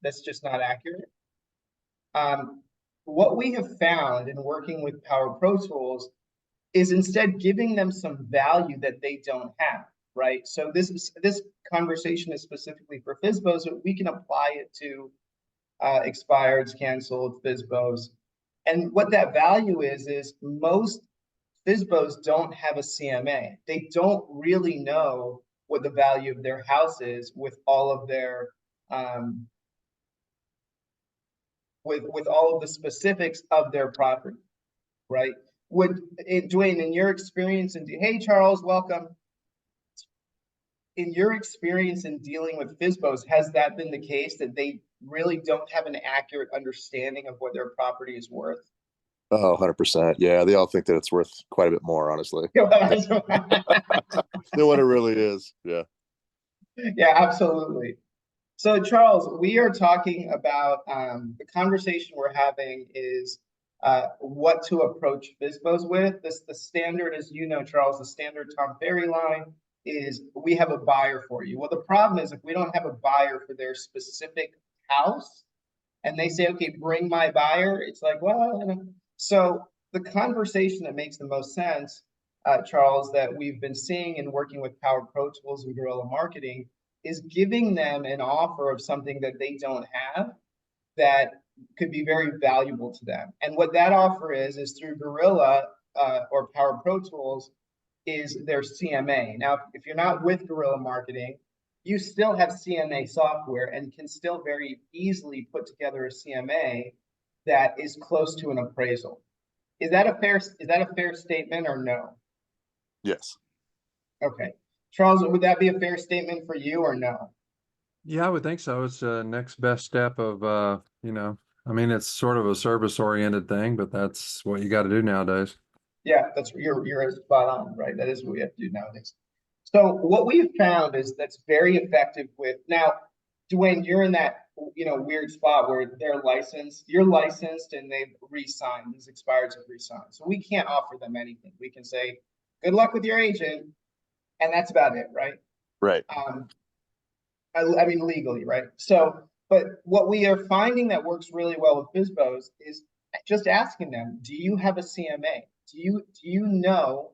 that's just not accurate. What we have found in working with Power Pro Tools is instead giving them some value that they don't have, right? So this conversation is specifically for FSBOs, but we can apply it to expireds, canceled, FSBOs. And what that value is most FSBOs don't have a CMA. They don't really know what the value of their house is with all of their with all of the specifics of their property, right? Dwayne, in your experience, and hey, Charles, welcome. In your experience in dealing with FSBOs, has that been the case that they really don't have an accurate understanding of what their property is worth? Oh, 100%. Yeah, they all think that it's worth quite a bit more, honestly, than what it really is. Yeah. Yeah, absolutely. So, Charles, we are talking about the conversation we're having is what to approach FSBOs with. The standard, as you know, Charles, the standard Tom Ferry line is we have a buyer for you. Well, the problem is if we don't have a buyer for their specific house and they say, okay, bring my buyer, it's like, well, so the conversation that makes the most sense, Charles, that we've been seeing and working with Power Pro Tools and Guerrilla Marketing is giving them an offer of something that they don't have that could be very valuable to them. And what that offer is through Guerrilla or Power Pro Tools is their CMA. Now, if you're not with Guerrilla Marketing, you still have CMA software and can still very easily put together a CMA that is close to an appraisal. Is that a fair statement or no? Yes. Okay. Charles, would that be a fair statement for you or no? Yeah, I would think so. It's a next best step of, I mean, it's sort of a service-oriented thing, but that's what you got to do nowadays. Yeah, you're spot on, right? That is what we have to do nowadays. So what we've found is that's very effective with now, Dwayne, you're in that weird spot where they're licensed, you're licensed, and they've re-signed. These expireds have re-signed, so we can't offer them anything. We can say, "Good luck with your agent," and that's about it, right? Right. I mean legally, right? So, but what we are finding that works really well with FSBOs is just asking them, "Do you have a CMA? Do you know,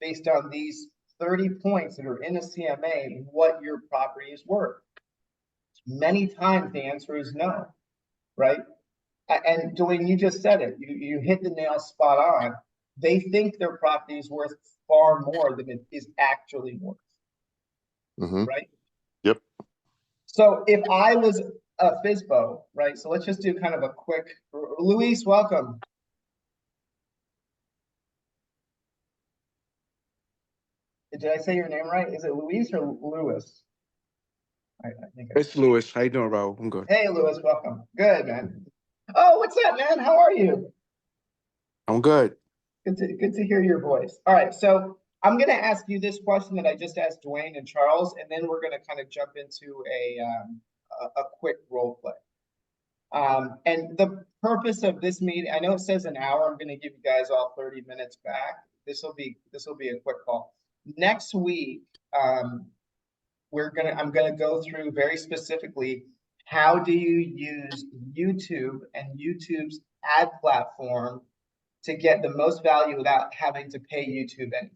based on these 30 points that are in a CMA, what your property is worth?" Many times the answer is no, right? And Dwayne, you just said it. You hit the nail spot on. They think their property is worth far more than it is actually worth, right? Yep. So if I was a FSBO, right? So let's just do kind of a quick. Luis, welcome. Did I say your name right? Is it Luis or Lewis? I think it's Lewis. How you doing, Raul? I'm good. Hey, Lewis, welcome. Good, man. Oh, what's up, man? How are you? I'm good. Good to hear your voice. All right, so I'm going to ask you this question that I just asked Dwayne and Charles, and then we're going to kind of jump into a quick role play. And the purpose of this meeting, I know it says an hour. I'm going to give you guys all 30 minutes back. This will be a quick call. Next week, I'm gonna go through very specifically how do you use YouTube and YouTube's ad platform to get the most value without having to pay YouTube anything.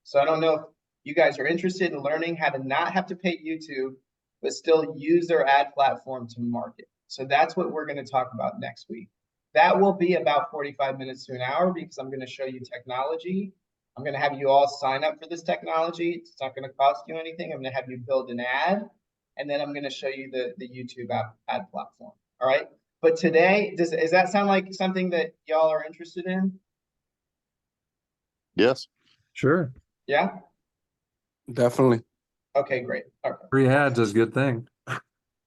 So I don't know if you guys are interested in learning how to not have to pay YouTube, but still use their ad platform to market. So that's what we're going to talk about next week. That will be about 45 minutes to an hour because I'm going to show you technology. I'm going to have you all sign up for this technology. It's not going to cost you anything. I'm going to have you build an ad, and then I'm going to show you the YouTube ad platform. All right. But today, does that sound like something that y'all are interested in? Yes. Sure. Yeah. Definitely. Okay, great. Okay. Free ads is a good thing.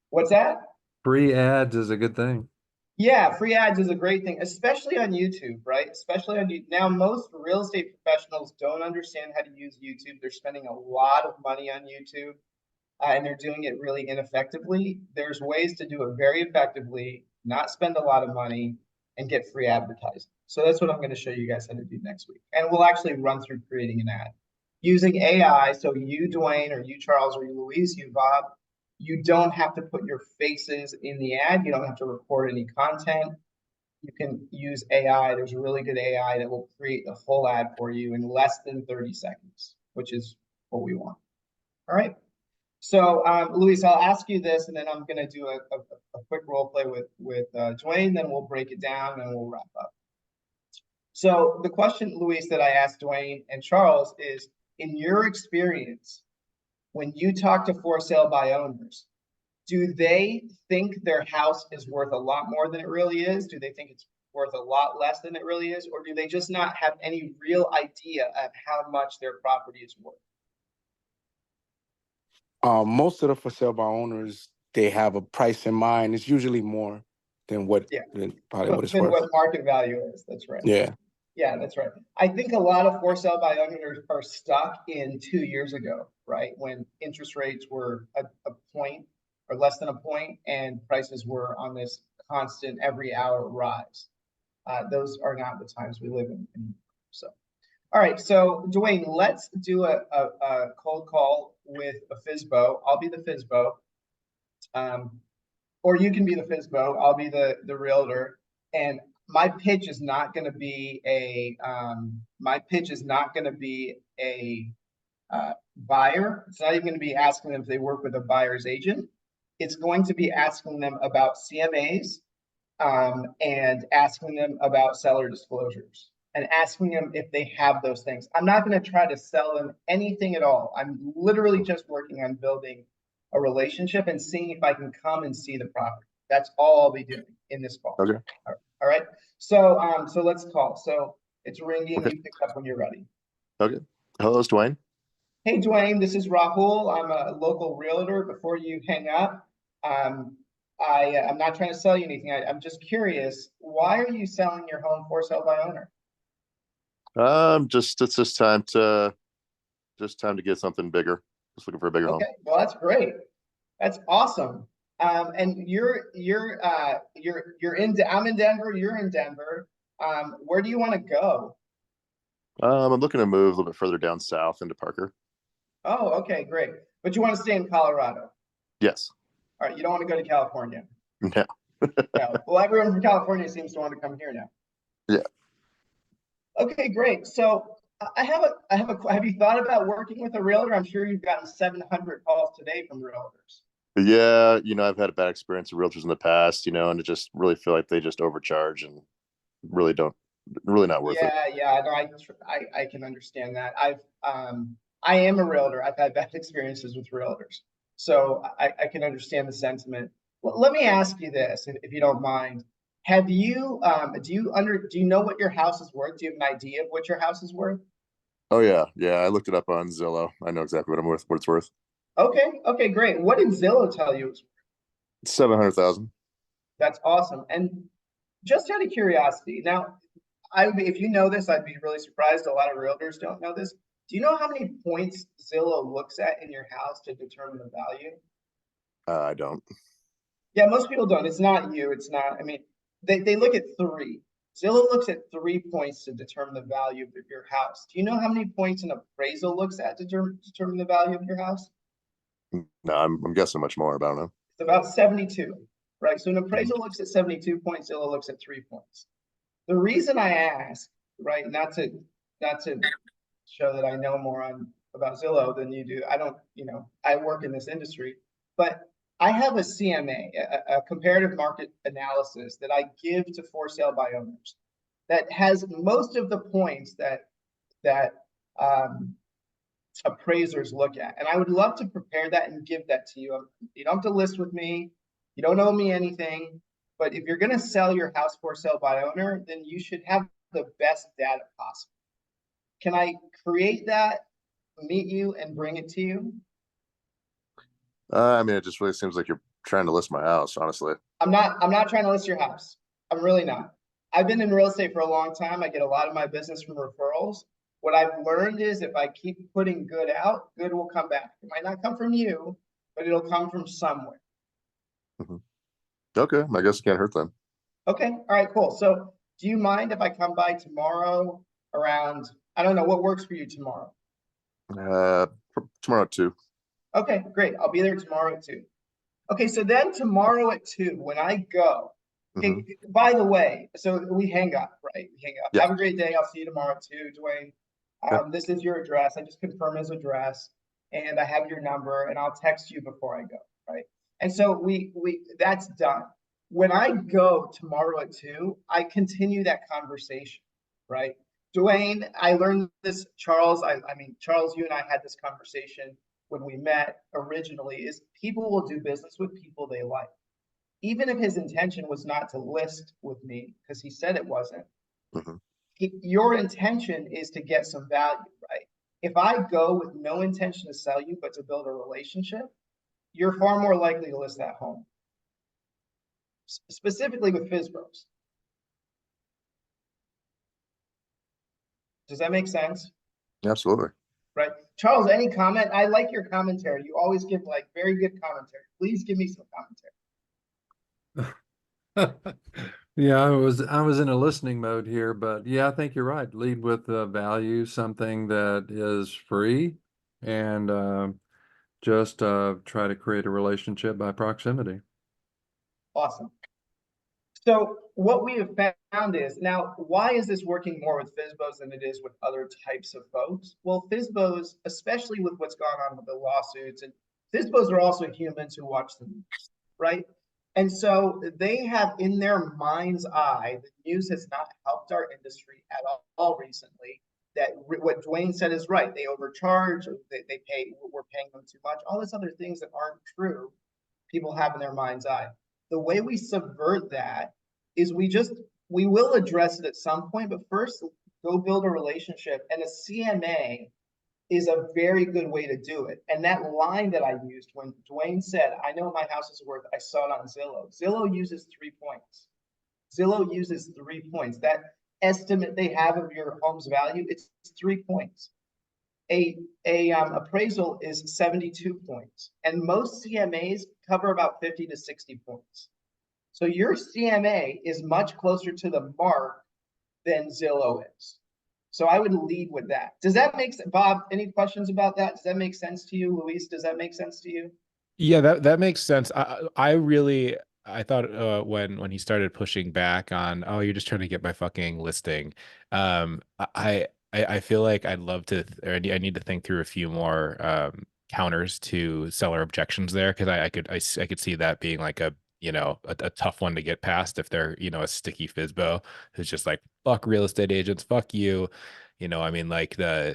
What's that? Free ads is a good thing. Yeah, free ads is a great thing, especially on YouTube, right? Especially on YouTube. Now, most real estate professionals don't understand how to use YouTube. They're spending a lot of money on YouTube, and they're doing it really ineffectively. There's ways to do it very effectively, not spend a lot of money, and get free advertising. So that's what I'm going to show you guys how to do next week. And we'll actually run through creating an ad using AI. So you, Dwayne, or you, Charles, or you, Louise, you, Bob, You don't have to put your faces in the ad. You don't have to record any content. You can use AI. There's a really good AI that will create the whole ad for you in less than 30 seconds, which is what we want. All right. So, Luis, I'll ask you this, and then I'm going to do a quick role play with Dwayne, then we'll break it down and we'll wrap up. So the question, Luis, that I asked Dwayne and Charles is, in your experience, when you talk to for sale by owners, do they think their house is worth a lot more than it really is? Do they think it's worth a lot less than it really is? Or do they just not have any real idea of how much their property is worth? Most of the for sale by owners, they have a price in mind. It's usually more than probably what it's Than worth. what market value is. That's right. Yeah. Yeah, that's right. I think a lot of for sale by owners are stuck in 2 years ago, right? When interest rates were a point or less than a point and prices were on this constant every hour rise. Those are not the times we live in anymore. So, all right. So Dwayne, let's do a cold call with a FSBO. I'll be the FSBO. Or you can be the FSBO. I'll be the realtor. And my pitch is not going to be a buyer. It's not even going to be asking them if they work with a buyer's agent. It's going to be asking them about CMAs, and asking them about seller disclosures, and asking them if they have those things. I'm not going to try to sell them anything at all. I'm literally just working on building a relationship and seeing if I can come and see the property. That's all I'll be doing in this call. Okay. All right. So so let's call. So it's ringing. Okay. You pick up when you're ready. Okay. Hello, it's Dwayne. Hey, Dwayne, this is Rahul. I'm a local realtor. Before you hang up, I'm not trying to sell you anything. I'm just curious, why are you selling your home for sale by owner? It's just time to get something bigger. Just looking for a bigger home. Okay, well, that's great. That's awesome. And I'm in Denver. You're in Denver. Where do you want to go? I'm looking to move a little bit further down south into Parker. Oh, okay, great. But you want to stay in Colorado? Yes. All right, you don't want to go to California? No. No. Well, everyone from California seems to want to come here now. Yeah. Okay, great. So have you thought about working with a realtor? I'm sure you've gotten 700 calls today from realtors. Yeah, I've had a bad experience with realtors in the past, and I just really feel like they just overcharge and really not worth it. Yeah, no, I can understand that. I am a realtor. I've had bad experiences with realtors, so I can understand the sentiment. Well, let me ask you this, if you don't mind. Have you do you know what your house is worth? Do you have an idea of what your house is worth? Oh yeah. I looked it up on Zillow. I know exactly what it's worth. Okay, great. What did Zillow tell you it's worth? 700,000. That's awesome. And just out of curiosity, now, if you know this, I'd be really surprised. A lot of realtors don't know this. Do you know how many points Zillow looks at in your house to determine the value? I don't. Yeah, most people don't. It's not you. It's not. I mean, they look at 3. Zillow looks at 3 points to determine the value of your house. Do you know how many points an appraisal looks at to determine the value of your house? No, I'm guessing much more, but I don't know. It's about 72, right? So an appraisal looks at 72 points. Zillow looks at 3 points. The reason I ask, right, not to show that I know more about Zillow than you do. I don't, I work in this industry, but I have a CMA, a comparative market analysis that I give to for sale by owners that has most of the points that appraisers look at. And I would love to prepare that and give that to you. You don't have to list with me. You don't owe me anything. But if you're going to sell your house for sale by owner, then you should have the best data possible. Can I create that, meet you, and bring it to you? I mean, it just really seems like you're trying to list my house, honestly. I'm not trying to list your house. I'm really not. I've been in real estate for a long time. I get a lot of my business from referrals. What I've learned is if I keep putting good out, good will come back. It might not come from you, but it'll come from somewhere. Mm-hmm. Okay, I guess it can't hurt then. Okay, all right, cool. So do you mind if I come by tomorrow around, I don't know, what works for you tomorrow? Tomorrow at 2. Okay, great. I'll be there tomorrow at 2. Okay, so then tomorrow at 2, when I go, okay, Mhm. by the way, so we hang up, right? We hang up. Yeah. Have a great day. I'll see you tomorrow at 2, Dwayne. Okay. This is your address. I just confirm his address and I have your number and I'll text you before I go, right? And so that's done. When I go tomorrow at 2, I continue that conversation, right? Dwayne, I learned this, Charles, I mean, Charles, you and I had this conversation when we met originally, is people will do business with people they like. Even if his intention was not to list with me, because he said it wasn't, Mhm. your intention is to get some value, right? If I go with no intention to sell you, but to build a relationship, you're far more likely to list that home. Specifically with FSBOs. Does that make sense? Absolutely. Right. Charles, any comment? I like your commentary. You always give like very good commentary. Please give me some commentary. Yeah, I was in a listening mode here, but yeah, I think you're right. Lead with value, something that is free, and just try to create a relationship by proximity. Awesome. So what we have found is, now, why is this working more with FSBOs than it is with other types of folks? Well, FSBOs, especially with what's gone on with the lawsuits, and FSBOs are also humans who watch the news, right? And so they have in their mind's eye, the news has not helped our industry at all recently, that what Dwayne said is right. They overcharge, they pay, we're paying them too much, all these other things that aren't true, people have in their mind's eye. The way we subvert that is we will address it at some point, but first go build a relationship. And a CMA is a very good way to do it. And that line that I used when Dwayne said, I know my house is worth, I saw it on Zillow. Zillow uses 3 points. Zillow uses 3 points. That estimate they have of your home's value, it's 3 points. A appraisal is 72 points, and most CMAs cover about 50 to 60 points. So your CMA is much closer to the mark than Zillow is. So I would lead with that. Does that make sense? Bob, any questions about that? Does that make sense to you? Luis, does that make sense to you? Yeah, that makes sense. I really I thought when he started pushing back on, oh, you're just trying to get my fucking listing. I feel like I'd love to, or I need to think through a few more counters to seller objections there, because I could see that being like a, you know, a tough one to get past if they're, you know, a sticky FSBO who's just like, fuck real estate agents, fuck you. You know, I mean, like I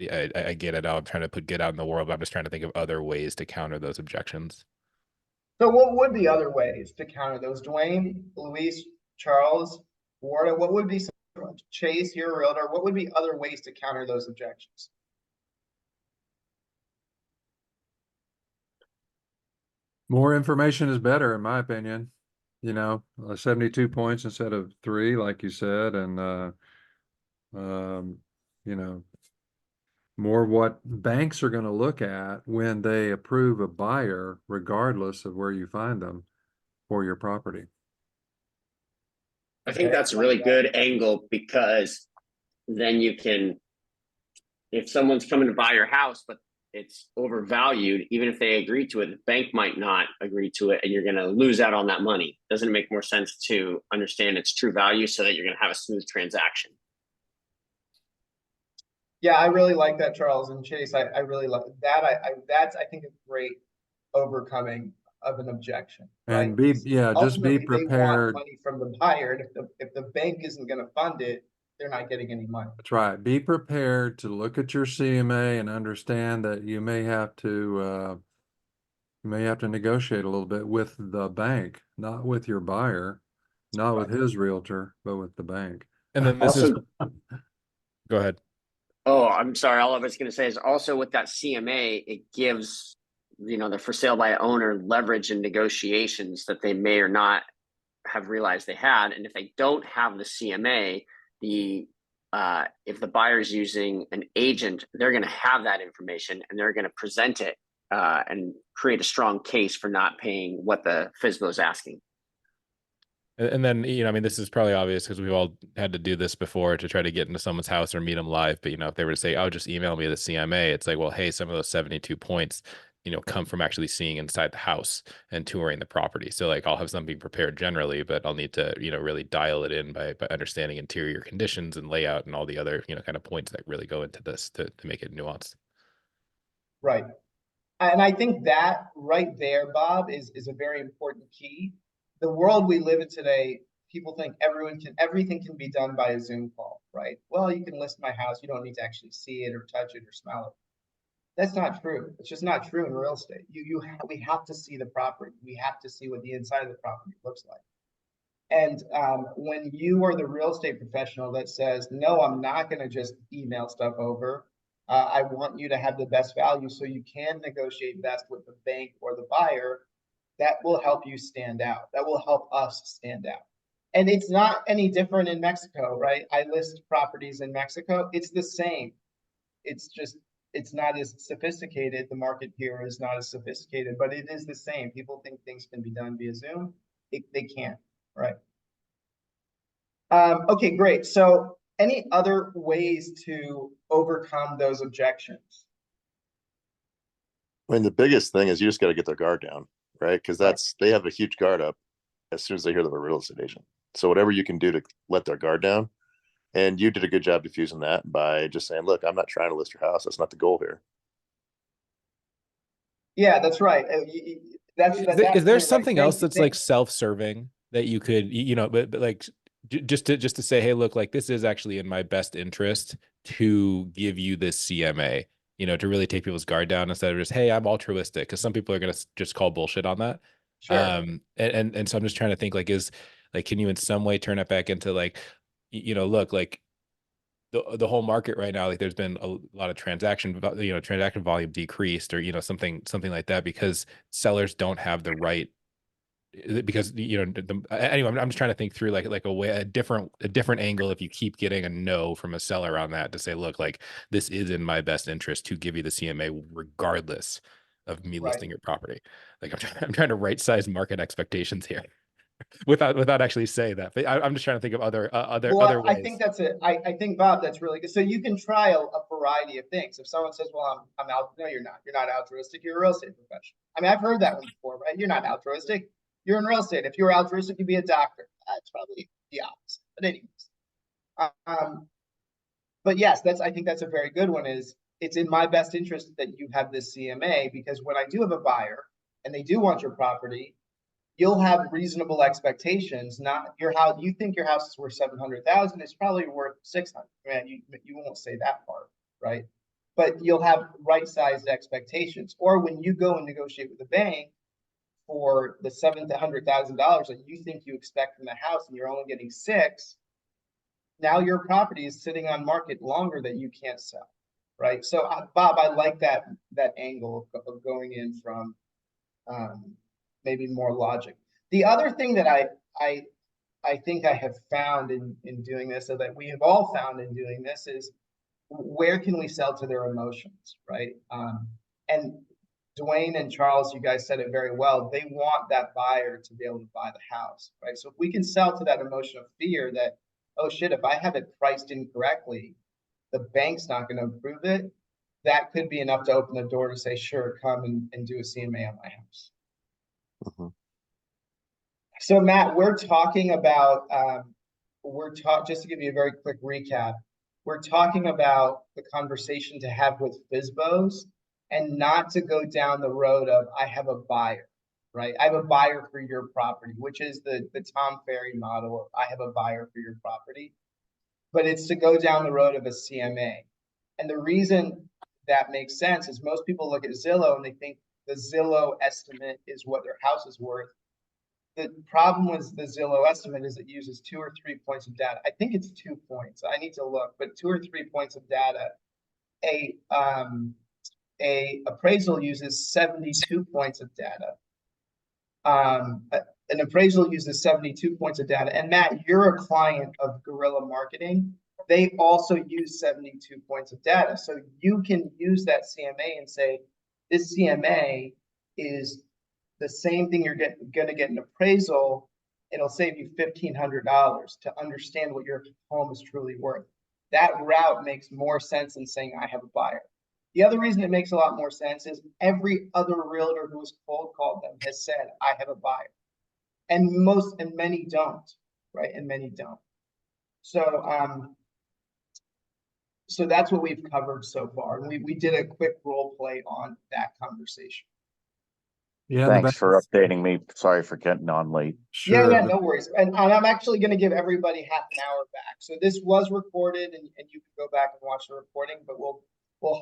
get it. I'm trying to get out in the world, but I'm just trying to think of other ways to counter those objections. So what would be other ways to counter those? Dwayne, Luis, Charles, Warda, what would be some, Chase, your realtor, what would be other ways to counter those objections? More information is better, in my opinion. You know, 72 points instead of 3, like you said, and you know, more what banks are going to look at when they approve a buyer, regardless of where you find them for your property. I think that's a really good angle, because then you can, if someone's coming to buy your house, but it's overvalued, even if they agree to it, the bank might not agree to it, and you're going to lose out on that money. Doesn't it make more sense to understand its true value so that you're going to have a smooth transaction? Yeah, I really like that, Charles and Chase. I really like that. That's, I think, a great overcoming of an objection, right? And just be Ultimately, they want prepared. money from the buyer, and if the bank isn't going to fund it, they're not getting any money. That's right. Be prepared to look at your CMA and understand that you may have to negotiate a little bit with the bank, not with your buyer, not with his realtor, but with the bank. And then this Also, go ahead. oh, I'm sorry. All I was going to say is also with that CMA, it gives, you know, the for sale by owner leverage in negotiations that they may or not have realized they had. And if they don't have the CMA, if the buyer's using an agent, they're going to have that information and they're going to present it and create a strong case for not paying what the FSBO is asking. And then, you know, I mean, this is probably obvious because we've all had to do this before to try to get into someone's house or meet them live. But, you know, if they were to say, oh, just email me the CMA, it's like, well, hey, some of those 72 points, come from actually seeing inside the house and touring the property. So like I'll have something prepared generally, but I'll need to, really dial it in by understanding interior conditions and layout and all the other, kind of points that really go into this to make it nuanced. Right. And I think that right there, Bob, is a very important key. The world we live in today, people think everything can be done by a Zoom call, right? Well, you can list my house. You don't need to actually see it or touch it or smell it. That's not true. It's just not true in real estate. We have to see the property. We have to see what the inside of the property looks like. And when you are the real estate professional that says, no, I'm not going to just email stuff over. I want you to have the best value so you can negotiate best with the bank or the buyer. That will help you stand out. That will help us stand out. And it's not any different in Mexico, right? I list properties in Mexico. It's the same. It's just, it's not as sophisticated. The market here is not as sophisticated, but it is the same. People think things can be done via Zoom. They can't, right? Okay, great. So any other ways to overcome those objections? I mean, the biggest thing is you just got to get their guard down, right? Because they have a huge guard up as soon as they hear they're a real estate agent. So whatever you can do to let their guard down. And you did a good job diffusing that by just saying, look, I'm not trying to list your house. That's not the goal here. Yeah, that's right. Is there something else that's like self-serving that you could, but like just to say, hey, look, like this is actually in my best interest to give you this CMA, to really take people's guard down instead of just, hey, I'm altruistic, because some people are going to just call bullshit on that. Sure. And so I'm just trying to think, like, can you in some way turn it back into like, look, like the whole market right now, like there's been a lot of transaction volume decreased, or, something like that, because sellers don't have the right, because, anyway, I'm just trying to think through like a different angle. If you keep getting a no from a seller on that, to say, look, like this is in my best interest to give you the CMA regardless of me listing your property. Like I'm trying to right size market expectations here. without actually saying that, but I'm just trying to think of other ways. I think I think, Bob, that's really good. So you can try a variety of things. If someone says, well, I'm out, no, you're not altruistic, you're a real estate professional. I mean, I've heard that one before, right? You're not altruistic, you're in real estate. If you were altruistic, you'd be a doctor. That's probably the opposite, but anyways. But yes, I think that's a very good one. Is it's in my best interest that you have this CMA, because when I do have a buyer and they do want your property, you'll have reasonable expectations. Not your house. You think your house is worth 700,000. It's probably worth 600. Man, you won't say that part, right? But you'll have right-sized expectations. Or when you go and negotiate with the bank for the $700,000 that you think you expect from the house, and you're only getting 6, now your property is sitting on market longer that you can't sell, right? So, Bob, I like that angle of going in from maybe more logic. The other thing that I think I have found in doing this, so that we have all found in doing this, is where can we sell to their emotions, right? And Dwayne and Charles, you guys said it very well. They want that buyer to be able to buy the house, right? So if we can sell to that emotion of fear that, oh shit, if I have it priced incorrectly, the bank's not going to approve it, that could be enough to open the door to say, sure, come and do a CMA on my house. Mm-hmm. So Matt, we're talking about, just to give you a very quick recap, we're talking about the conversation to have with FSBOs, and not to go down the road of, I have a buyer, right? I have a buyer for your property, which is the Tom Ferry model of, I have a buyer for your property, but it's to go down the road of a CMA. And the reason that makes sense is most people look at Zillow and they think the Zillow estimate is what their house is worth. The problem with the Zillow estimate is it uses 2 or 3 points of data. I think it's 2 points. I need to look, but 2 or 3 points of data. A appraisal uses 72 points of data. An appraisal uses 72 points of data. And Matt, you're a client of Guerrilla Marketing. They also use 72 points of data. So you can use that CMA and say, this CMA is the same thing you're going to get an appraisal. It'll save you $1,500 to understand what your home is truly worth. That route makes more sense than saying I have a buyer. The other reason it makes a lot more sense is every other realtor who has cold called them has said, I have a buyer. And many don't, right? And many don't. So that's what we've covered so far. And we did a quick role play on that conversation. Yeah. Thanks for updating me. Sorry for getting on late. Sure. Yeah, no worries. And I'm actually going to give everybody half an hour back. So this was recorded and you can go back and watch the recording, but we'll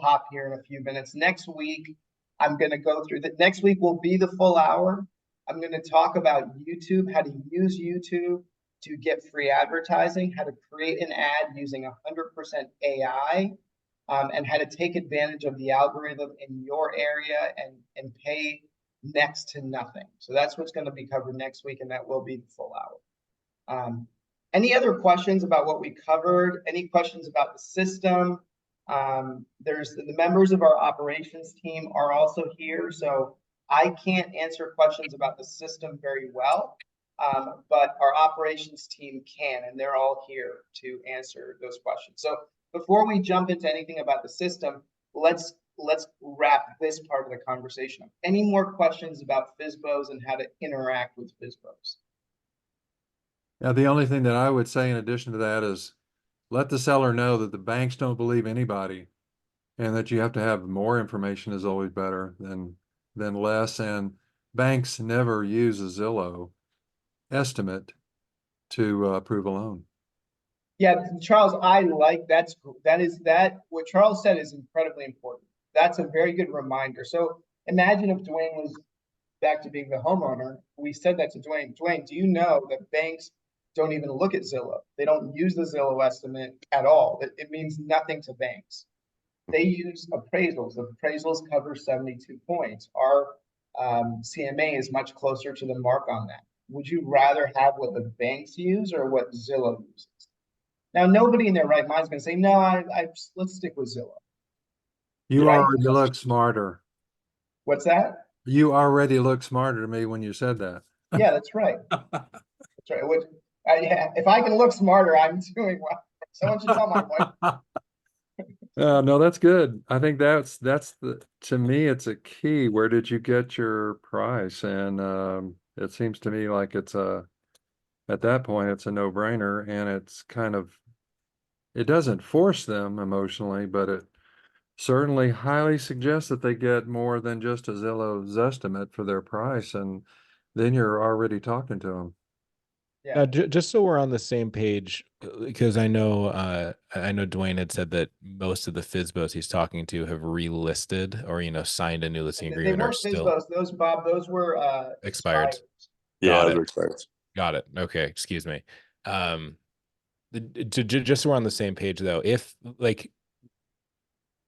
hop here in a few minutes. Next week, I'm going to go through that. Next week will be the full hour. I'm going to talk about YouTube, how to use YouTube to get free advertising, how to create an ad using 100% AI, and how to take advantage of the algorithm in your area and pay next to nothing. So that's what's going to be covered next week, and that will be the full hour. Any other questions about what we covered? Any questions about the system? There's the members of our operations team are also here, so I can't answer questions about the system very well, but our operations team can, and they're all here to answer those questions. So before we jump into anything about the system, let's wrap this part of the conversation up. Any more questions about FSBOs and how to interact with FSBOs? Now, the only thing that I would say in addition to that is let the seller know that the banks don't believe anybody, and that you have to have more information is always better than less. And banks never use a Zillow estimate to approve a loan. Yeah, Charles, I like that. What Charles said is incredibly important. That's a very good reminder. So imagine if Dwayne was back to being the homeowner. We said that to Dwayne. Dwayne, do you know that banks don't even look at Zillow? They don't use the Zillow estimate at all. It means nothing to banks. They use appraisals. Appraisals cover 72 points. Our CMA is much closer to the mark on that. Would you rather have what the banks use or what Zillow uses? Now, nobody in their right mind is going to say, no, let's stick with Zillow. You Right? already look smarter. What's that? You already look smarter to me when you said that. Yeah, that's right. That's right. Yeah, if I can look smarter, I'm doing well. Someone should tell my wife. No, that's good. I think that's to me, it's a key. Where did you get your price? And it seems to me like at that point, it's a no-brainer, and it's it doesn't force them emotionally, but it certainly highly suggests that they get more than just a Zillow's estimate for their price, and then you're already talking to them. Yeah. Just so we're on the same page, because I know Dwayne had said that most of the FSBOs he's talking to have relisted or signed a new listing They agreement or weren't still FSBOs. Those were expired. Yeah, Got those it. are expired. Got it. Okay, excuse me. Just so we're on the same page though, if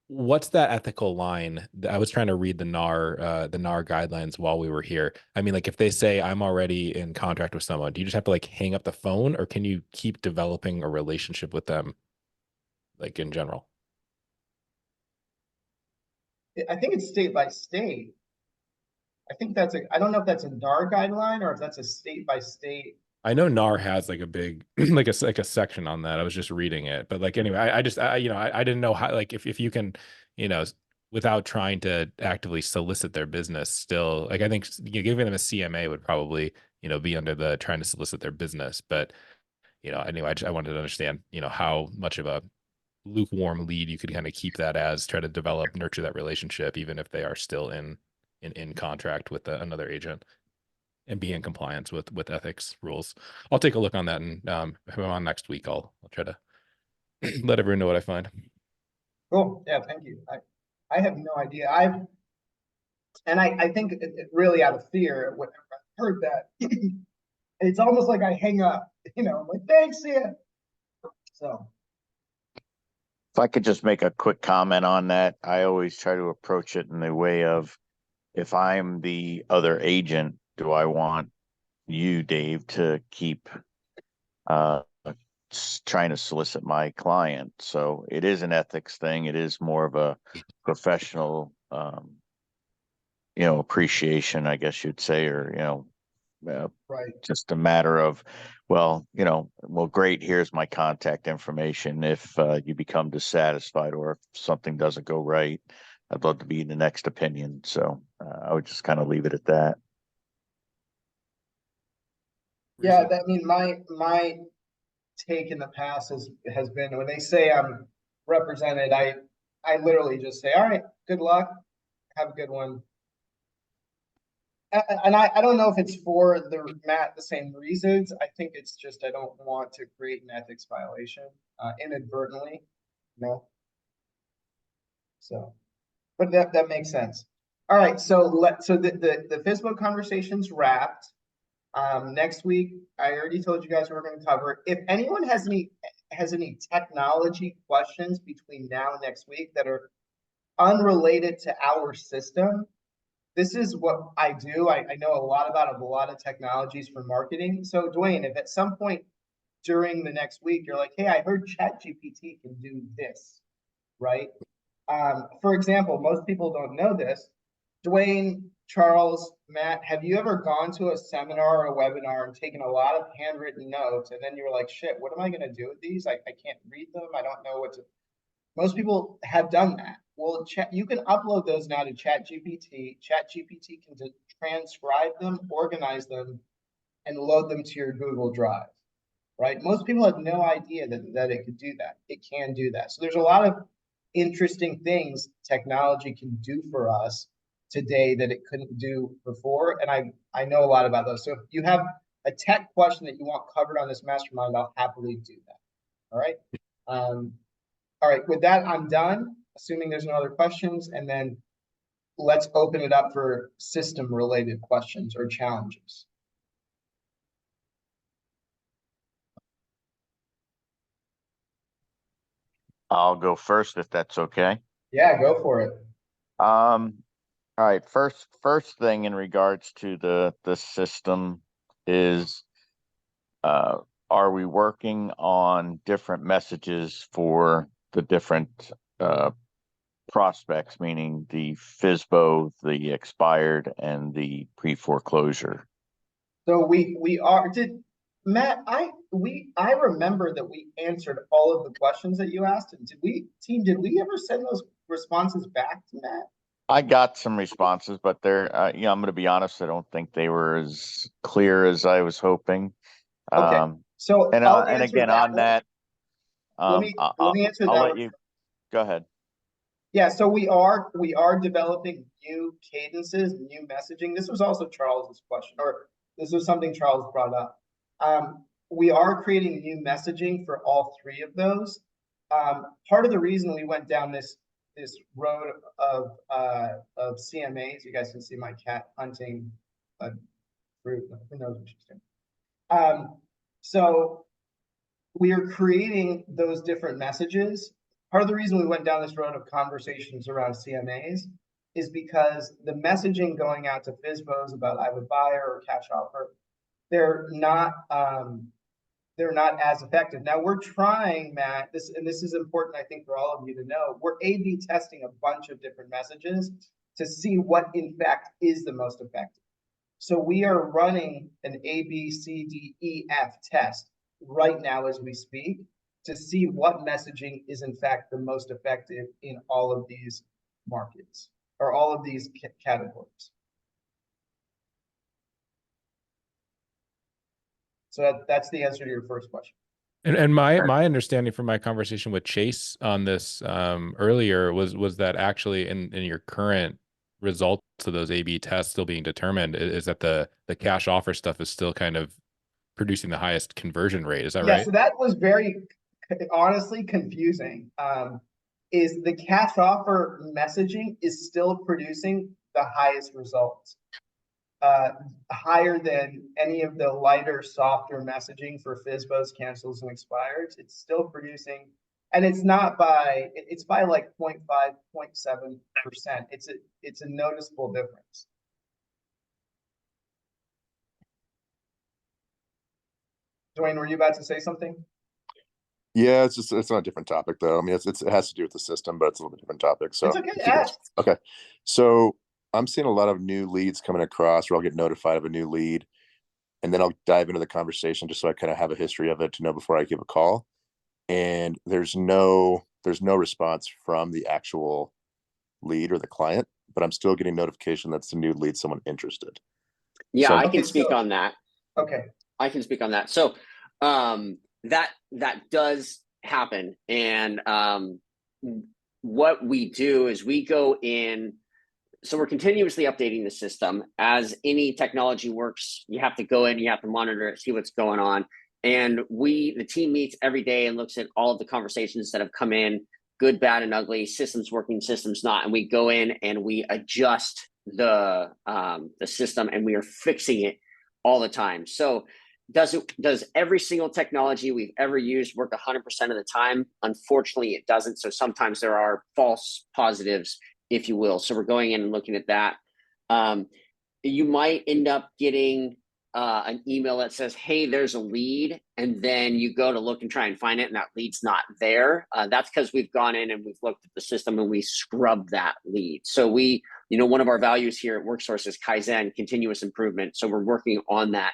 what's that ethical line? I was trying to read the NAR guidelines while we were here. I mean, if they say I'm already in contract with someone, do you just have to hang up the phone, or can you keep developing a relationship with them, in general? I think it's state by state. I think I don't know if that's a NAR guideline or if that's a state by state. I know NAR has a big like a section on that. I was just reading it, but anyway, I didn't know how if you can without trying to actively solicit their business still I think giving them a CMA would probably be under the trying to solicit their business. But anyway, I wanted to understand how much of a lukewarm lead you could kind of keep that as, try to nurture that relationship even if they are still in contract with another agent and be in compliance with ethics rules. I'll take a look on that, and if I'm on next week, I'll try to let everyone know what I find. Cool. Yeah, thank you. I have no idea. I think it really out of fear, whenever I heard that, it's almost like I hang up, thanks, see ya. So. If I could just make a quick comment on that, I always try to approach it in the way of, if I'm the other agent, do I want you, Dave, to keep trying to solicit my client? So it is an ethics thing. It is more of a professional, appreciation, I guess you'd say, or, Right. just a matter of, well, great, here's my contact information. If you become dissatisfied or if something doesn't go right, I'd love to be the next opinion. So I would just kind of leave it at that. Yeah, I mean, my take in the past has been when they say I'm represented, I literally just say, all right, good luck, have a good one. And I don't know if it's for the same reasons. I think it's just I don't want to create an ethics violation inadvertently, So, but that makes sense. All right, so the FISBO conversation's wrapped. Next week, I already told you guys we're going to cover. If anyone has any technology questions between now and next week that are unrelated to our system, this is what I do. I know a lot about a lot of technologies for marketing. So Dwayne, if at some point during the next week you're like, hey, I heard ChatGPT can do this, right? For example, most people don't know this. Dwayne, Charles, Matt, have you ever gone to a seminar or a webinar and taken a lot of handwritten notes and then you were like, shit, what am I going to do with these? I can't read them. I don't know what to. Most people have done that. Well, you can upload those now to ChatGPT. ChatGPT can transcribe them, organize them, and load them to your Google Drive, right? Most people have no idea that it could do that. It can do that. So there's a lot of interesting things technology can do for us today that it couldn't do before. And I know a lot about those. So if you have a tech question that you want covered on this mastermind, I'll happily do that. All right. All right, with that, I'm done, assuming there's no other questions, and then let's open it up for system-related questions or challenges. I'll go first if that's okay. Yeah, go for it. All right. First thing in regards to the system is, are we working on different messages for the different prospects, meaning the FISBO, the expired, and the pre-foreclosure? So we are. Did Matt? I remember that we answered all of the questions that you asked. Did we ever send those responses back to Matt? I got some responses, but they're, I'm going to be honest, I don't think they were as clear as I was hoping. Okay. So And again, on that, let me answer that. I'll let you go ahead. Yeah, so we are developing new cadences, new messaging. This was also Charles's question, or this was something Charles brought up. We are creating new messaging for all three of those. Part of the reason we went down this road of CMAs, you guys can see my cat hunting a fruit. Who knows what she's doing? So we are creating those different messages. Part of the reason we went down this road of conversations around CMAs is because the messaging going out to FISBOs about I would buy or cash offer, they're not as effective. Now we're trying, Matt, this is important, I think, for all of you to know. We're A/B testing a bunch of different messages to see what in fact is the most effective. So we are running an A, B, C, D, E, F test right now as we speak to see what messaging is in fact the most effective in all of these markets or all of these categories. So that's the answer to your first question. And my understanding from my conversation with Chase on this earlier was that actually in your current results of those A/B tests still being determined is that the cash offer stuff is still kind of producing the highest conversion rate. Is that right? Yeah, so that was very honestly confusing. Is the cash offer messaging is still producing the highest results, higher than any of the lighter, softer messaging for FISBOs, cancels, and expireds. It's still producing, and it's by like 0.5, 0.7%. It's a noticeable difference. Dwayne, were you about to say something? Yeah, it's on a different topic though. I mean, it has to do with the system, but it's a little bit different topic. So it's okay. Okay. So I'm seeing a lot of new leads coming across, where I'll get notified of a new lead, and then I'll dive into the conversation just so I kind of have a history of it to know before I give a call. And there's no response from the actual lead or the client, but I'm still getting notification that's a new lead, someone interested. Yeah, So- I Okay, can speak so- on that. Okay, I can speak on that. So that does happen. And what we do is we go in, so we're continuously updating the system. As any technology works, you have to go in, you have to monitor it, see what's going on. And the team meets every day and looks at all of the conversations that have come in, good, bad, and ugly, systems working, systems not. And we go in and we adjust the system, and we are fixing it all the time. So does every single technology we've ever used work 100% of the time? Unfortunately, it doesn't. So sometimes there are false positives, if you will. So we're going in and looking at that. You might end up getting an email that says, hey, there's a lead, and then you go to look and try and find it, and that lead's not there. That's because we've gone in and we've looked at the system and we scrubbed that lead. So one of our values here at WorkSource is Kaizen, continuous improvement. So we're working on that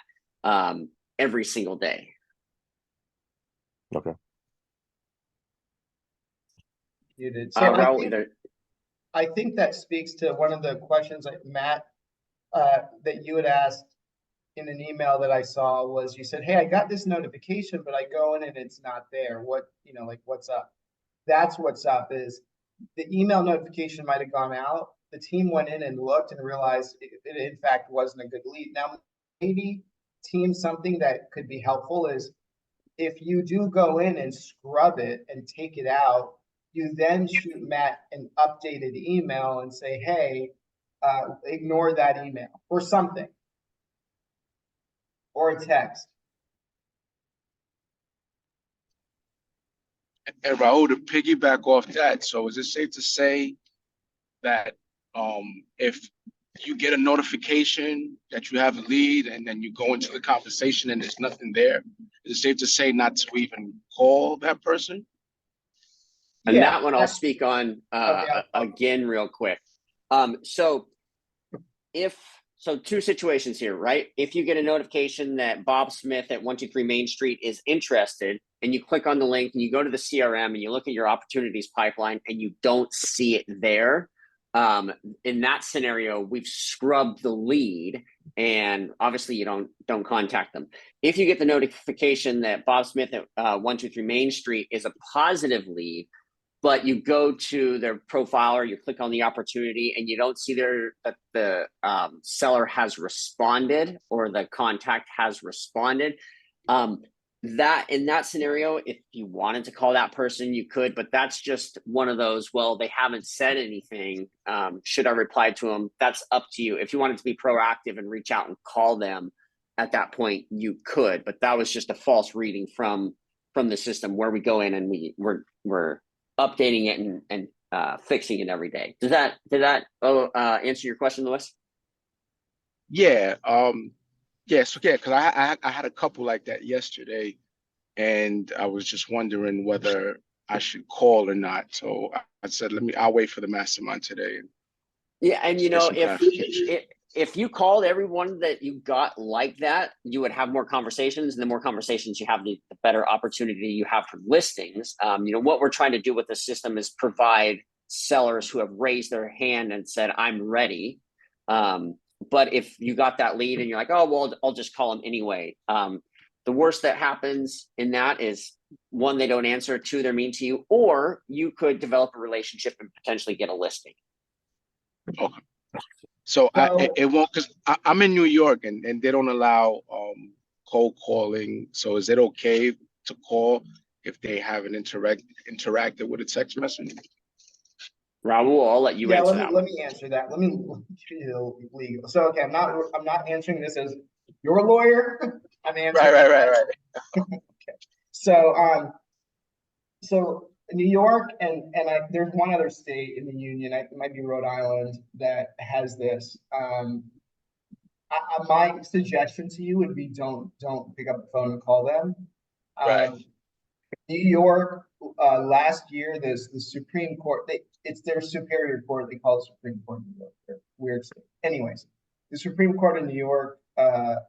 every single day. Okay. you did. So Raul, I think that speaks to one of the questions that Matt, that you had asked in an email that I saw. Was you said, hey, I got this notification, but I go in and it's not there. What's up? That's what's up. Is the email notification might have gone out. The team went in and looked and realized it in fact wasn't a good lead. Now, maybe team, something that could be helpful is if you do go in and scrub it and take it out, you then shoot Matt an updated email and say, hey, ignore that email or something, or a text. And Raul, to piggyback off that, so is it safe to say that if you get a notification that you have a lead and then you go into the conversation and there's nothing there, is it safe to say not to even call that person? And Yeah, that one I'll speak on again real quick. So two situations here, right? If you get a notification that Bob Smith at 123 Main Street is interested, and you click on the link and you go to the CRM and you look at your opportunities pipeline and you don't see it there, in that scenario, we've scrubbed the lead, and obviously you don't contact them. If you get the notification that Bob Smith at 123 Main Street is a positive lead, but you go to their profile or you click on the opportunity and you don't see that the seller has responded or the contact has responded, that in that scenario, if you wanted to call that person, you could, but that's just one of those, well, they haven't said anything. Should I reply to them? That's up to you. If you wanted to be proactive and reach out and call them at that point, you could, but that was just a false reading from the system where we go in and we're updating it and fixing it every day. Did that answer your question, Louis? Yeah. Because I had a couple like that yesterday, and I was just wondering whether I should call or not. So I said, I'll wait for the mastermind today. Yeah, and if you called everyone that you got like that, you would have more conversations, and the more conversations you have, the better opportunity you have for listings. What we're trying to do with the system is provide sellers who have raised their hand and said, I'm ready. But if you got that lead and you're like, oh, well, I'll just call them anyway. The worst that happens in that is, one, they don't answer, two, they're mean to you, or you could develop a relationship and potentially get a listing. Okay. So it won't, because I'm in New York and they don't allow cold calling. So is it okay to call if they haven't interacted with a text message? Raul, I'll let you answer that. Let me answer that. Let me give you the legal. So okay, I'm not answering this as your lawyer. I'm answering. Right. Okay. So New York and there's one other state in the union, it might be Rhode Island, that has this. My suggestion to you would be don't pick up the phone and call them. Right. New York, last year, the Supreme Court, it's their superior court. They call it Supreme Court in New York. They're weird state. Anyways, the Supreme Court in New York, it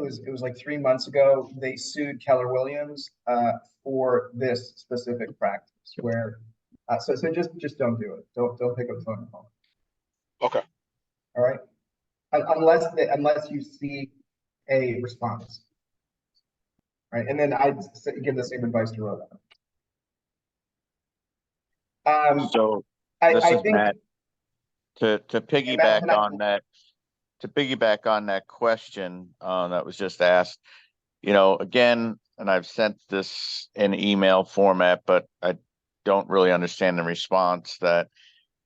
was like 3 months ago, they sued Keller Williams for this specific practice, where So just don't do it. Don't pick up the phone and call. Okay. All right. Unless you see a response. Right. And then I'd give the same advice to Rhoda. So I this is think Matt. To Matt, piggyback can I- on that, question that was just asked, you know, again, and I've sent this in email format, but I don't really understand the response that,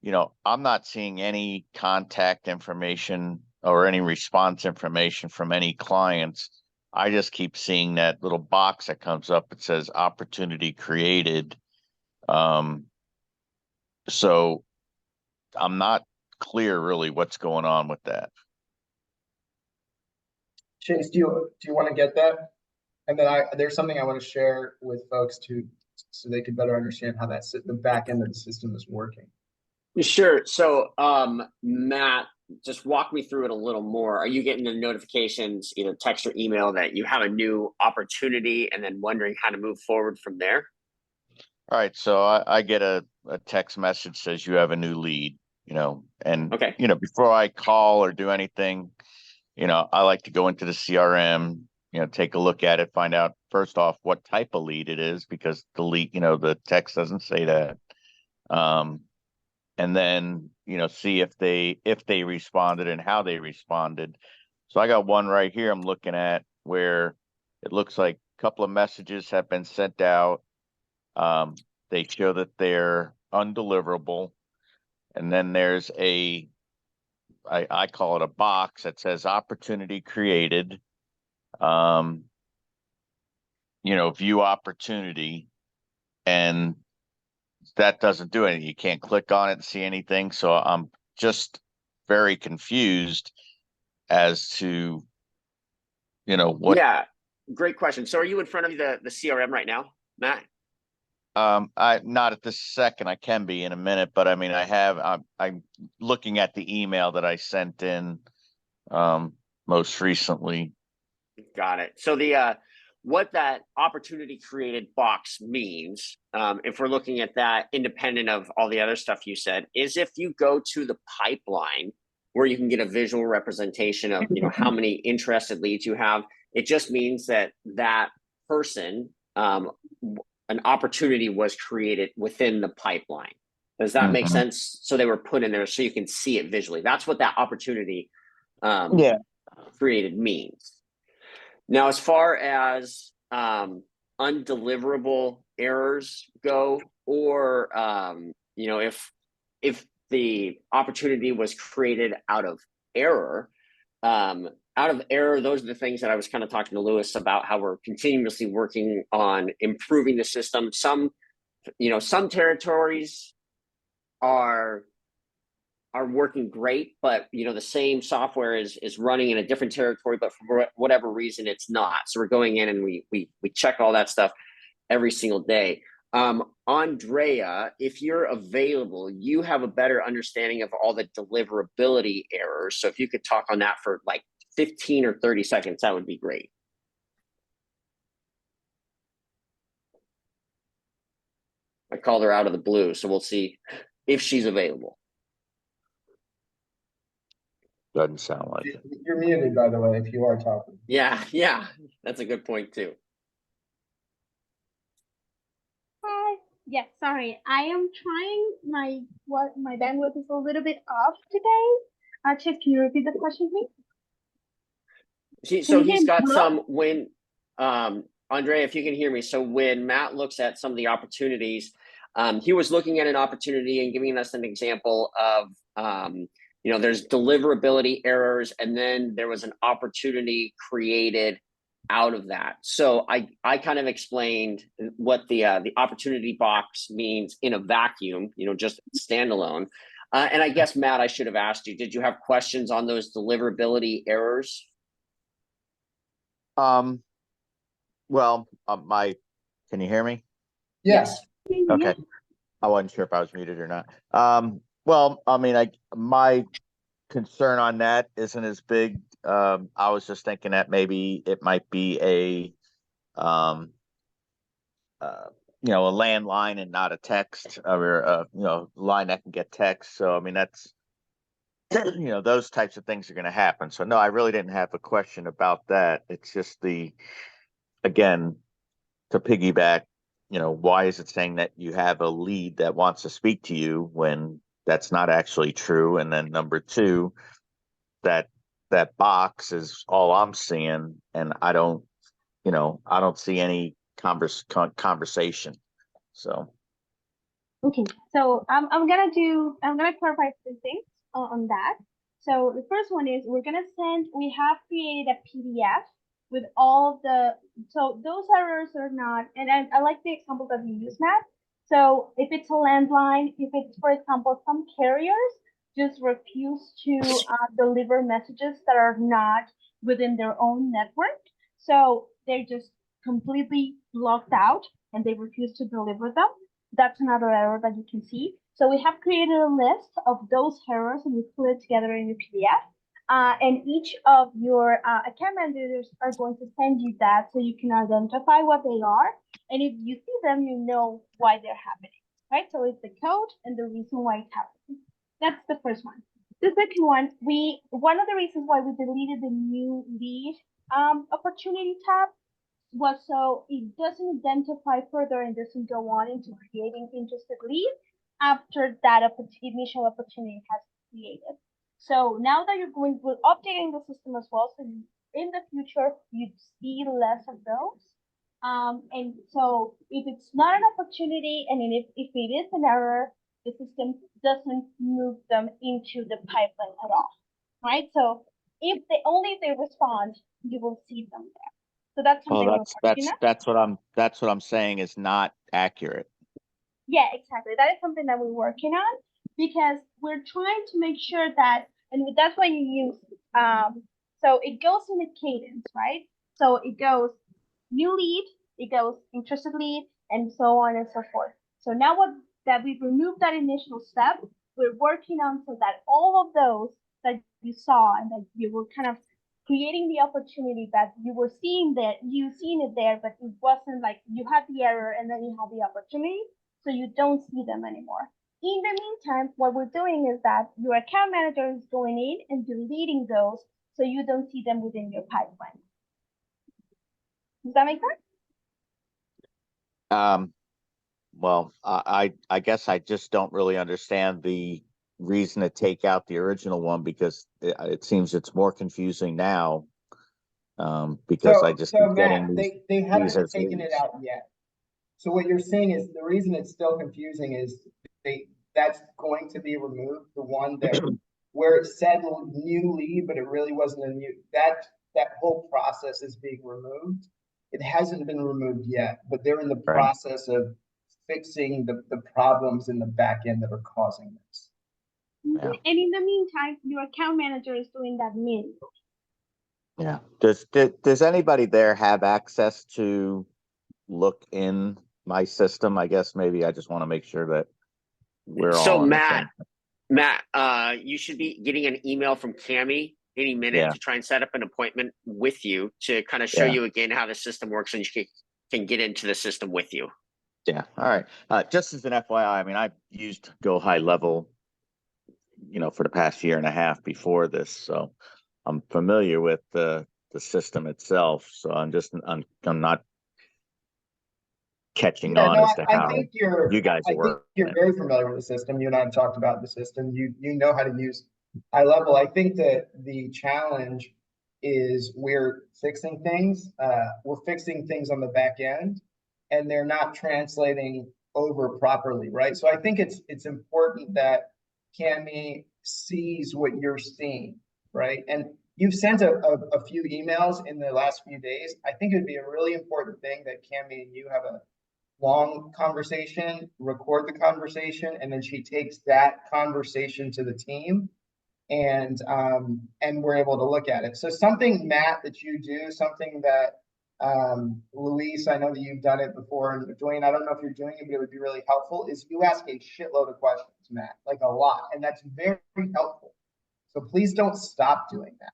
you know, I'm not seeing any contact information or any response information from any clients. I just keep seeing that little box that comes up. It says opportunity created. So I'm not clear really what's going on with that. Chase, do you want to get that? And then there's something I want to share with folks too, so they can better understand how the back end of the system is working. Sure. So, Matt, just walk me through it a little more. Are you getting the notifications, either text or email, that you have a new opportunity and then wondering how to move forward from there? All right, so I get a text message says you have a new lead, you know, and Okay. you know, before I call or do anything, you know, I like to go into the CRM, you know, take a look at it, find out first off what type of lead it is, because the lead, you know, the text doesn't say that. And then, you know, see if they responded and how they responded. So I got one right here I'm looking at where it looks like a couple of messages have been sent out. They show that they're undeliverable. And then there's I call it a box that says opportunity created. You know, view opportunity, and that doesn't do anything. You can't click on it and see anything. So I'm just very confused as to, you know, what. Yeah, great question. So are you in front of the CRM right now, Matt? I not at this second. I can be in a minute, but I mean, I'm looking at the email that I sent in most recently. Got it. So the what that opportunity created box means, if we're looking at that independent of all the other stuff you said, is if you go to the pipeline where you can get a visual representation of, you know, how many interested leads you have, it just means that that person, an opportunity was created within the pipeline. Does that make sense? So they were put in there so you can see it visually. That's what that opportunity Yeah. created means. Now, as far as undeliverable errors go, or you know, if the opportunity was created out of error, those are the things that I was kind of talking to Lewis about, how we're continuously working on improving the system. Some, you know, some territories are working great, but you know, the same software is running in a different territory, but for whatever reason it's not. So we're going in and we check all that stuff every single day. Andrea, if you're available, you have a better understanding of all the deliverability errors. So if you could talk on that for like 15 or 30 seconds, that would be great. I called her out of the blue, so we'll see if she's available. Doesn't sound like it. You're muted, by the way, if you are talking. Yeah, that's a good point too. Hi. Yes, sorry. I am trying my bandwidth is a little bit off today. Chip, can you repeat the question, please? So Can you he's hear got me? some when Andrea, if you can hear me. So when Matt looks at some of the opportunities, he was looking at an opportunity and giving us an example of you know, there's deliverability errors, and then there was an opportunity created out of that. So I kind of explained what the opportunity box means in a vacuum, you know, just standalone. And I guess, Matt, I should have asked you, did you have questions on those deliverability errors? Well, can you hear me? Yes. Okay. I wasn't sure if I was muted or not. Well, I mean, my concern on that isn't as big. I was just thinking that maybe it might be a a landline and not a text, or a line that can get text. So I mean, that's those types of things are going to happen. So no, I really didn't have a question about that. It's just again, to piggyback, why is it saying that you have a lead that wants to speak to you when that's not actually true? And then number two, that box is all I'm seeing, and I don't see any conversation. So Okay, so I'm gonna clarify some things on that. So the first one is we have created a PDF with all the, so those errors are not, and I like the example that you use, Matt. So if it's a landline, if it's, for example, some carriers just refuse to deliver messages that are not within their own network. So they're just completely blocked out and they refuse to deliver them. That's another error that you can see. So we have created a list of those errors and we put it together in the PDF. And each of your account managers are going to send you that so you can identify what they are. And if you see them, you know why they're happening, right? So it's the code and the reason why it's happening. That's the first one. The second one, one of the reasons why we deleted the new lead opportunity tab was so it doesn't identify further and doesn't go on into creating interested leads after that initial opportunity has been created. So now that we're updating the system as well, so in the future you'd see less of those. And so if it's not an opportunity, and if it is an error, the system doesn't move them into the pipeline at all, right? So if they respond, you will see them there. So that's something we're working on. that's what I'm saying is not accurate. Yeah, exactly. That is something that we're working on because we're trying to make sure that, and that's why you use, so it goes in a cadence, right? So it goes new lead, it goes interested lead, and so on and so forth. So now that we've removed that initial step, we're working on so that all of those that you saw and that you were kind of creating the opportunity that you were seeing it there, but it wasn't like you had the error and then you had the opportunity, so you don't see them anymore. In the meantime, what we're doing is that your account manager is going in and deleting those so you don't see them within your pipeline. Does that make sense? Well, I guess I just don't really understand the reason to take out the original one, because it seems it's more confusing now. Because I just keep getting Matt, they haven't taken it leads. out yet. So what you're saying is the reason it's still confusing is that's going to be removed. The one that where it said new lead, but it really wasn't a new, that whole process is being removed. It hasn't been removed yet, but they're in the Right. process of fixing the problems in the back end that are causing this. Yeah. And in the meantime, your account manager is doing that manually. Yeah. Does anybody there have access to look in my system? I guess maybe I just want to make sure that we're all So on the Matt, you should be getting an email from Cami any minute to try and set up an appointment with you to kind of show you again how the system works, and you can get into the system with you. Yeah. All right. Just as an FYI, I mean, I've used Go High Level, for the past year and a half before this, so I'm familiar with the system itself. So I'm not catching on as to how you guys work. You're very familiar with the system. You and I have talked about the system. You know how to use High Level. I think that the challenge is we're fixing things. We're fixing things on the back end, and they're not translating over properly, right? So I think it's important that Cami sees what you're seeing, right? And you've sent a few emails in the last few days. I think it'd be a really important thing that Cami and you have a long conversation, record the conversation, and then she takes that conversation to the team, and we're able to look at it. So something, Matt, that you do, something that Luis, I know that you've done it before, and Dwayne, I don't know if you're doing it, but it would be really helpful, is you ask a shitload of questions, Matt, like a lot, and that's very helpful. So please don't stop doing that.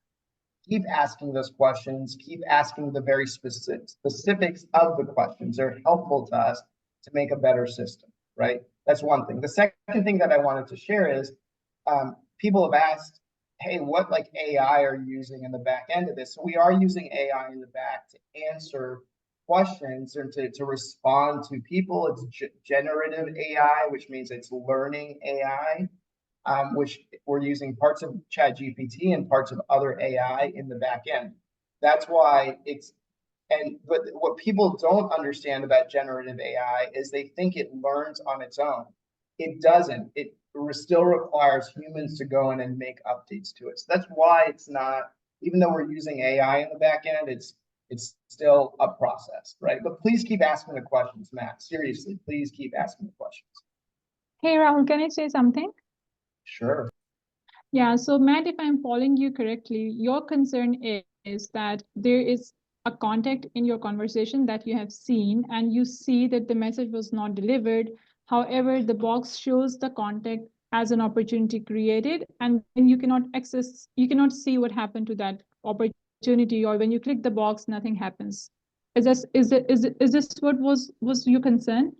Keep asking those questions, keep asking the very specifics of the questions. They're helpful to us to make a better system, right? That's one thing. The second thing that I wanted to share is people have asked, hey, what like AI are you using in the back end of this? So we are using AI in the back to answer questions and to respond to people. It's generative AI, which means it's learning AI, which we're using parts of ChatGPT and parts of other AI in the back end. That's why but what people don't understand about generative AI is they think it learns on its own. It doesn't. It still requires humans to go in and make updates to it. So that's why it's not, even though we're using AI in the back end, it's still a process, right? But please keep asking the questions, Matt. Seriously, please keep asking the questions. Hey, Rahul, can I say something? Sure. Yeah, so Matt, if I'm following you correctly, your concern is that there is a contact in your conversation that you have seen and you see that the message was not delivered. However, the box shows the contact as an opportunity created, and you cannot see what happened to that opportunity, or when you click the box, nothing happens. Is this what was your concern?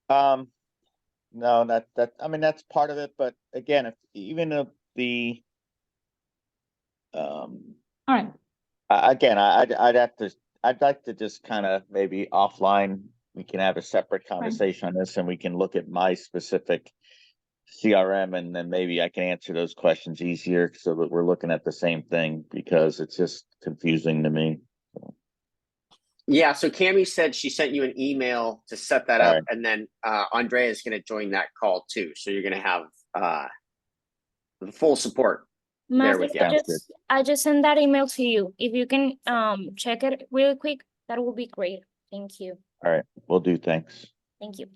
No, I mean, that's part of it, but again, All right. again, I'd like to just kind of maybe offline, we can have a separate conversation on this and we can look at my specific CRM and then maybe I can answer those questions easier so that we're looking at the same thing, because it's just confusing to me. Yeah, so Cammie said she sent you an email to set that up, Right. and then Andrea is going to join that call too. So you're going to have the full support there with you. I just sent that email to you. If you can check it really quick, that will be great. Thank you. All right, will do. Thanks. Thank you.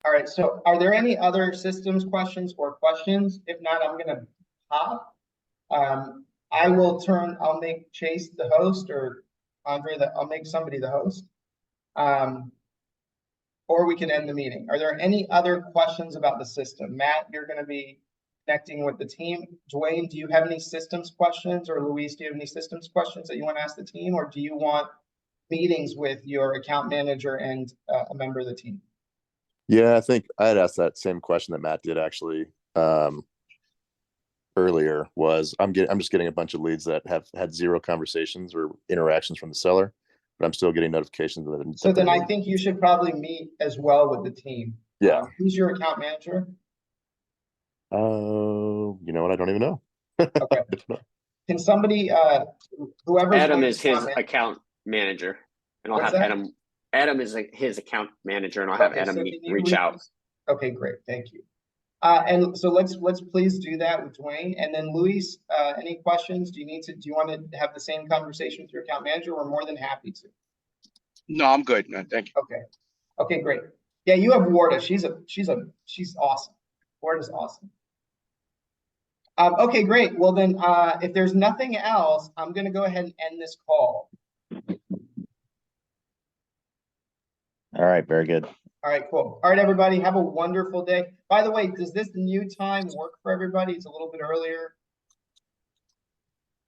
All right, so are there any other systems questions or questions? If not, I'm gonna hop. I'll make Chase the host, or Andre, I'll make somebody the host. Or we can end the meeting. Are there any other questions about the system? Matt, you're gonna be connecting with the team. Dwayne, do you have any systems questions? Or Luis, do you have any systems questions that you want to ask the team? Or do you want meetings with your account manager and a member of the team? Yeah, I think I had asked that same question that Matt did actually earlier. Was I'm just getting a bunch of leads that have had zero conversations or interactions from the seller, but I'm still getting notifications of it. So then I think you should probably meet as well with the team. Yeah. Who's your account manager? You know what? I don't even know. Okay. Can somebody, whoever Adam is his account manager, and I'll What's have that? Adam. Adam is his account manager, and I'll have Adam reach out. Okay, great, thank you. And so let's please do that with Dwayne. And then Luis, any questions? Do you want to have the same conversation with your account manager? We're more than happy to. No, I'm good, man. Thank you. Okay. Okay, great. Yeah, you have Warda. She's awesome. Warda's awesome. Okay, great. Well then, if there's nothing else, I'm gonna go ahead and end this call. All right, very good. All right, cool. All right, everybody, have a wonderful day. By the way, does this new time work for everybody? It's a little bit earlier.